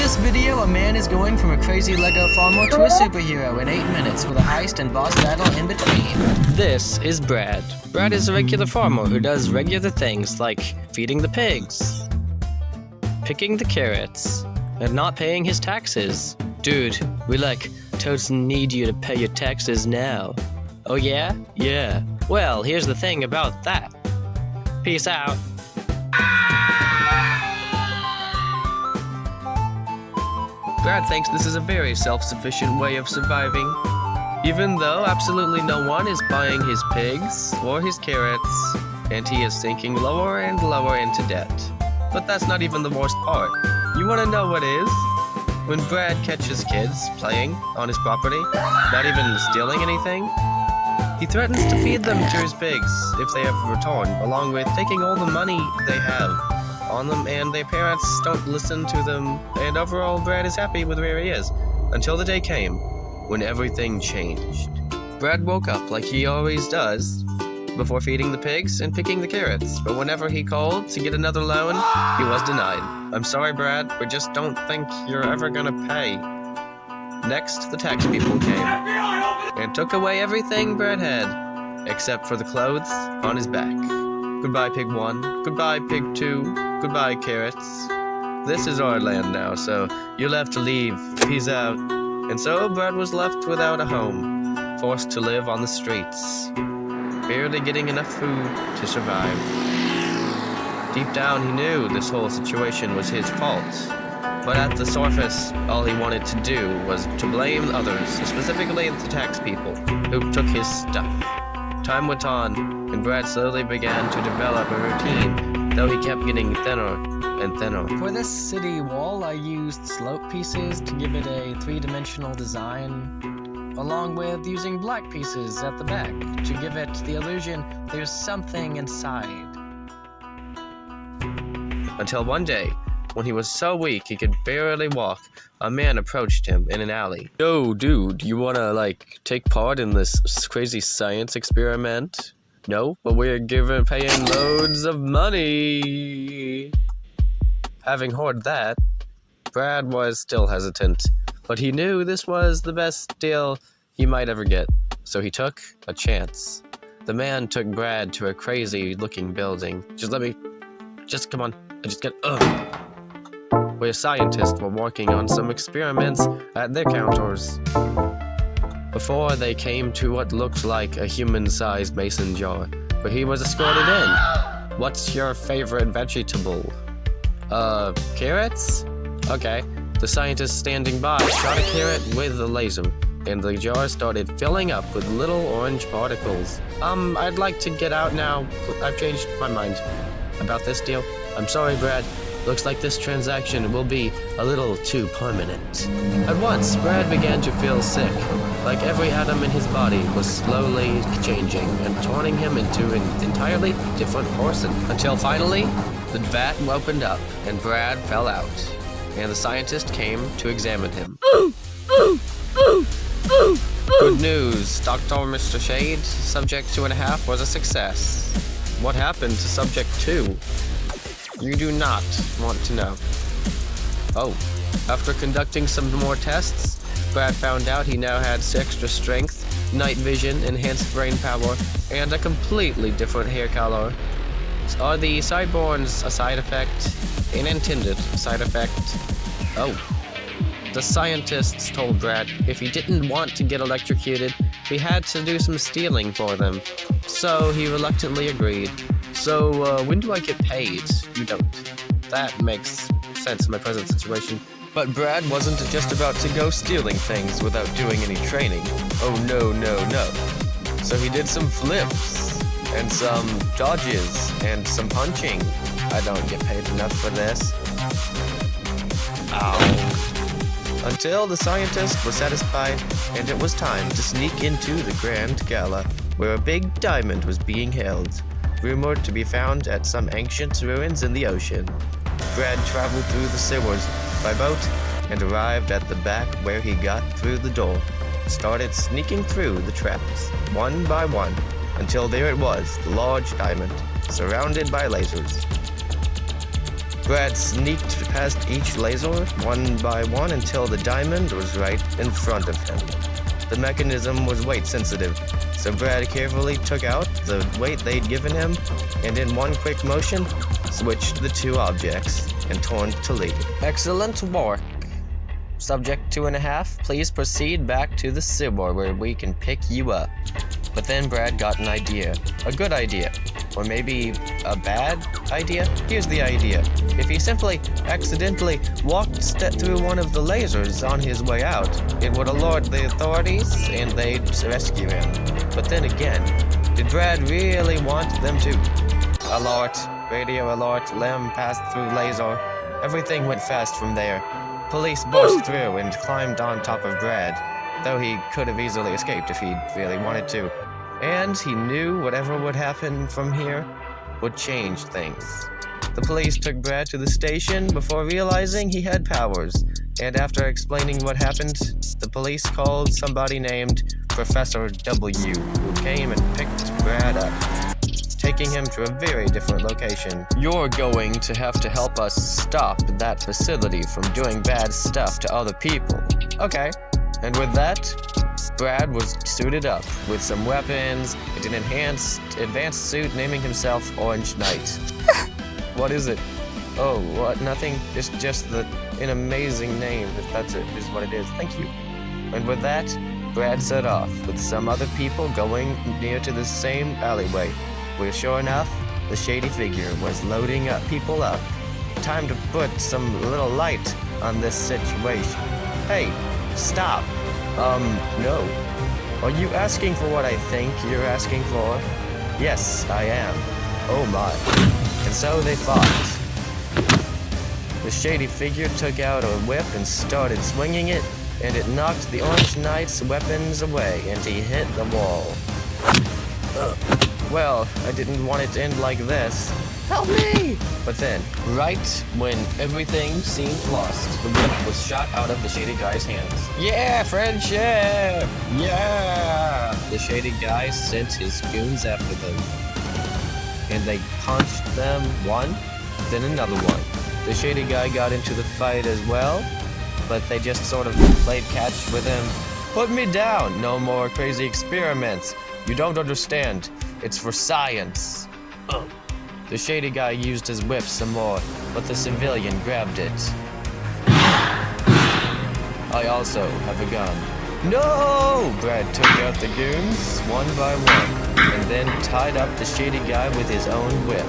this video, a man is going from a crazy Lego farmer to a superhero in 8 minutes with a heist and boss battle in between. This is Brad. Brad is a regular farmer who does regular things like feeding the pigs, picking the carrots, and not paying his taxes. Dude, we totes need you to pay your taxes now. Oh yeah? Yeah. Well, here's the thing about that. Peace out. Brad thinks this is a very self-sufficient way of surviving, even though absolutely no one is buying his pigs or his carrots, and he is sinking lower and lower into debt. But that's not even the worst part. You wanna know what is? When Brad catches kids playing on his property, not even stealing anything, he threatens to feed them to his pigs if they ever return, along with taking all the money they have on them, and their parents don't listen to them, and overall Brad is happy with where he is, until the day came when everything changed. Brad woke up like he always does, before feeding the pigs and picking the carrots, but whenever he called to get another loan, he was denied. I'm sorry, Brad, we just don't think you're ever gonna pay. Next, the tax people came, and took away everything Brad had, except for the clothes on his back. Goodbye, Pig 1. Goodbye, Pig 2. Goodbye, carrots. This is our land now, so you'll have to leave. Peace out. And so Brad was left without a home, forced to live on the streets, barely getting enough food to survive. Deep down, he knew this whole situation was his fault, but at the surface, all he wanted to do was to blame others, specifically the tax people, who took his stuff. Time went on, and Brad slowly began to develop a routine, though he kept getting thinner and thinner. For this city wall, I used slope pieces to give it a three-dimensional design, along with using black pieces at the back to give it the illusion there's something inside. Until one day, when he was so weak he could barely walk, a man approached him in an alley. Yo, dude, you wanna, take part in this crazy science experiment? No, but we're paying loads of money. Having heard that, Brad was still hesitant, but he knew this was the best deal he might ever get, so he took a chance. The man took Brad to a crazy-looking building. Come on, where scientists were working on some experiments at their counters before they came to what looked like a human-sized mason jar, where he was escorted in. What's your favorite vegetable? Carrots? Okay. The scientist standing by shot a carrot with a laser, and the jar started filling up with little orange particles. I'd like to get out now. I've changed my mind about this deal. I'm sorry, Brad. Looks like this transaction will be a little too permanent. At once, Brad began to feel sick, like every atom in his body was slowly changing and turning him into an entirely different person. Until finally, the vat opened up and Brad fell out, and the scientist came to examine him. Good news, Dr. Mr. Shade. Subject 2.5 was a success. What happened to Subject 2? You do not want to know. Oh, after conducting some more tests, Brad found out he now had extra strength, night vision, enhanced brain power, and a completely different hair color. Are the sideburns a side effect? An intended side effect? Oh. The scientists told Brad if he didn't want to get electrocuted, he had to do some stealing for them. So he reluctantly agreed. So, when do I get paid? You don't. That makes sense in my present situation. But Brad wasn't just about to go stealing things without doing any training. Oh no, no, no. So he did some flips, and some dodges, and some punching. I don't get paid enough for this. Ow. Until the scientists were satisfied, and it was time to sneak into the Grand Gala, where a big diamond was being held, rumored to be found at some ancient ruins in the ocean. Brad traveled through the sewers by boat and arrived at the back where he got through the door, started sneaking through the traps, one by one, until there it was, the large diamond, surrounded by lasers. Brad sneaked past each laser one by one until the diamond was right in front of him. The mechanism was weight sensitive, so Brad carefully took out the weight they'd given him, and in one quick motion, switched the two objects and turned to leave. Excellent work. Subject 2.5, please proceed back to the sewer where we can pick you up. But then Brad got an idea. A good idea. Or maybe a bad idea? Here's the idea. If he simply accidentally walked through one of the lasers on his way out, it would alert the authorities and they'd rescue him. But then again, did Brad really want them to? Alert, radio alert, Lem passed through laser. Everything went fast from there. Police burst through and climbed on top of Brad, though he could have easily escaped if he really wanted to. And he knew whatever would happen from here would change things. The police took Brad to the station before realizing he had powers, and after explaining what happened, the police called somebody named Professor W, who came and picked Brad up, taking him to a very different location. You're going to have to help us stop that facility from doing bad stuff to other people. Okay. And with that, Brad was suited up with some weapons and an advanced suit, naming himself Orange Knight. What is it? Oh, what? Nothing. It's just an amazing name. If that's it, is what it is. Thank you. And with that, Brad set off with some other people going near to the same alleyway, where sure enough, the shady figure was loading people up. Time to put some little light on this situation. Hey, stop. No. Are you asking for what I think you're asking for? Yes, I am. Oh my. And so they fought. The shady figure took out a whip and started swinging it, and it knocked the Orange Knight's weapons away, and he hit the wall. Well, I didn't want it to end like this. Help me! But then, right when everything seemed lost, the whip was shot out of the shady guy's hands. Yeah, friendship! Yeah! The shady guy sent his goons after them. And they punched them one, then another one. The shady guy got into the fight as well, but they just sort of played catch with him. Put me down! No more crazy experiments. You don't understand. It's for science. The shady guy used his whip some more, but the civilian grabbed it. I also have a gun. No! Brad took out the goons, one by one, and then tied up the shady guy with his own whip.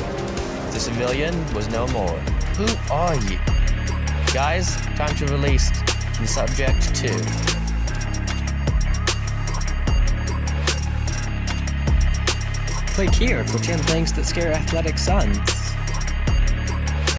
The civilian was no more. Who are you? Guys, time to release the subject 2. Click here for 10 things that scare athletic sons.